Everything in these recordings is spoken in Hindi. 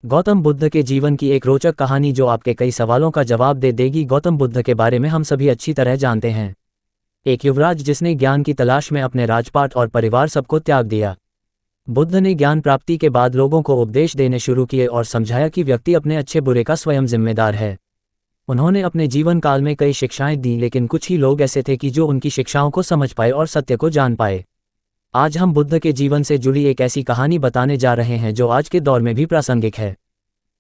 गौतम बुद्ध के जीवन की एक रोचक कहानी जो आपके कई सवालों का जवाब दे देगी। गौतम बुद्ध के बारे में हम सभी अच्छी तरह जानते हैं। एक युवराज जिसने ज्ञान की तलाश में अपने राजपाट और परिवार सबको त्याग दिया। बुद्ध ने ज्ञान प्राप्ति के बाद लोगों को उपदेश देने शुरू किए और समझाया कि व्यक्ति अपने अच्छे बुरे का स्वयं जिम्मेदार है। उन्होंने अपने जीवन काल में कई शिक्षाएं दी, लेकिन कुछ ही लोग ऐसे थे कि जो उनकी शिक्षाओं को समझ पाए और सत्य को जान पाए। आज हम बुद्ध के जीवन से जुड़ी एक ऐसी कहानी बताने जा रहे हैं जो आज के दौर में भी प्रासंगिक है।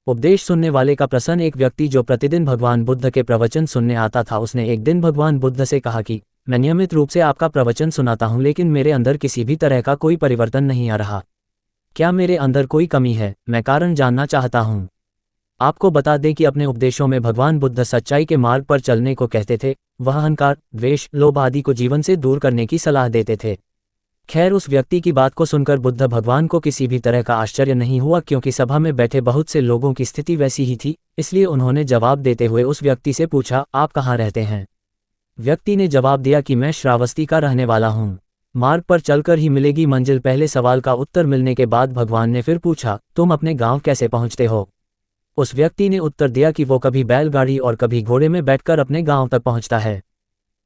उपदेश सुनने वाले का प्रश्न। एक व्यक्ति जो प्रतिदिन भगवान बुद्ध के प्रवचन सुनने आता था, उसने एक दिन भगवान बुद्ध से कहा कि मैं नियमित रूप से आपका प्रवचन सुनाता हूं, लेकिन मेरे अंदर किसी भी तरह का कोई परिवर्तन नहीं आ रहा। क्या मेरे अंदर कोई कमी है? मैं कारण जानना चाहता हूं। आपको बता दें कि अपने उपदेशों में भगवान बुद्ध सच्चाई के मार्ग पर चलने को कहते थे। वह अहंकार, द्वेष, लोभ आदि को जीवन से दूर करने की सलाह देते थे। खैर, उस व्यक्ति की बात को सुनकर बुद्ध भगवान को किसी भी तरह का आश्चर्य नहीं हुआ, क्योंकि सभा में बैठे बहुत से लोगों की स्थिति वैसी ही थी। इसलिए उन्होंने जवाब देते हुए उस व्यक्ति से पूछा, आप कहाँ रहते हैं? व्यक्ति ने जवाब दिया कि मैं श्रावस्ती का रहने वाला हूँ। मार्ग पर चलकर ही मिलेगी मंजिल। पहले सवाल का उत्तर मिलने के बाद भगवान ने फिर पूछा, तुम अपने गांव कैसे पहुँचते हो? उस व्यक्ति ने उत्तर दिया कि वो कभी बैलगाड़ी और कभी घोड़े में बैठकर अपने गांव तक पहुँचता है।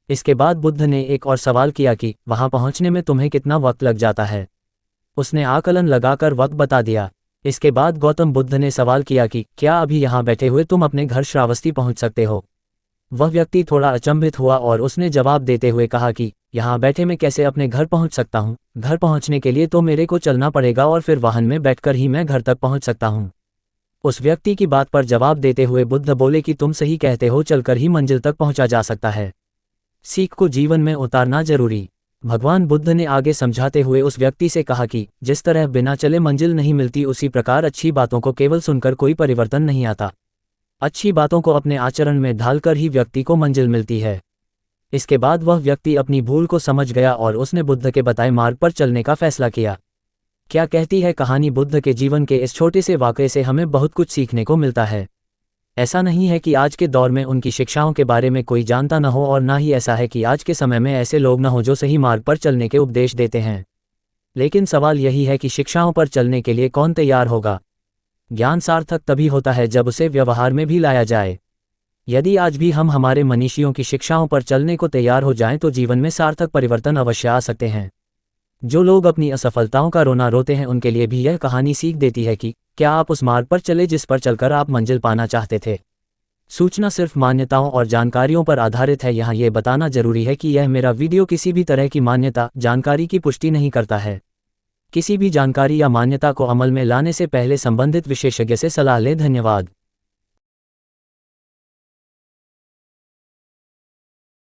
इसके बाद बुद्ध ने एक और सवाल किया कि वहां पहुंचने में तुम्हें कितना वक्त लग जाता है? उसने आकलन लगाकर वक्त बता दिया। इसके बाद गौतम बुद्ध ने सवाल किया कि क्या अभी यहां बैठे हुए तुम अपने घर श्रावस्ती पहुंच सकते हो? वह व्यक्ति थोड़ा अचंभित हुआ और उसने जवाब देते हुए कहा कि यहां बैठे मैं कैसे अपने घर पहुंच सकता हूं? घर पहुंचने के लिए तो मेरे को चलना पड़ेगा और फिर वाहन में बैठकर ही मैं घर तक पहुंच सकता हूं। उस व्यक्ति की बात पर जवाब देते हुए बुद्ध बोले कि तुम सही कहते हो, चलकर ही मंजिल तक पहुंचा जा सकता है। सीख को जीवन में उतारना जरूरी। भगवान बुद्ध ने आगे समझाते हुए उस व्यक्ति से कहा कि जिस तरह बिना चले मंजिल नहीं मिलती, उसी प्रकार अच्छी बातों को केवल सुनकर कोई परिवर्तन नहीं आता। अच्छी बातों को अपने आचरण में ढालकर ही व्यक्ति को मंजिल मिलती है। इसके बाद वह व्यक्ति अपनी भूल को समझ गया और उसने बुद्ध के बताए मार्ग पर चलने का फैसला किया। क्या कहती है कहानी? बुद्ध के जीवन के इस छोटे से वाक़ये से हमें बहुत कुछ सीखने को मिलता है। ऐसा नहीं है कि आज के दौर में उनकी शिक्षाओं के बारे में कोई जानता न हो, और ना ही ऐसा है कि आज के समय में ऐसे लोग न हो जो सही मार्ग पर चलने के उपदेश देते हैं। लेकिन सवाल यही है कि शिक्षाओं पर चलने के लिए कौन तैयार होगा? ज्ञान सार्थक तभी होता है जब उसे व्यवहार में भी लाया जाए। यदि आज भी हम हमारे मनीषियों की शिक्षाओं पर चलने को तैयार हो जाएं, तो जीवन में सार्थक परिवर्तन अवश्य आ सकते हैं। जो लोग अपनी असफलताओं का रोना रोते हैं, उनके लिए भी यह कहानी सीख देती है कि क्या आप उस मार्ग पर चले जिस पर चलकर आप मंजिल पाना चाहते थे? सूचना सिर्फ मान्यताओं और जानकारियों पर आधारित है। यहाँ ये बताना जरूरी है कि यह मेरा वीडियो किसी भी तरह की मान्यता, जानकारी की पुष्टि नहीं करता है। किसी भी जानकारी या मान्यता को अमल में लाने से पहले संबंधित विशेषज्ञ से सलाह लें। धन्यवाद।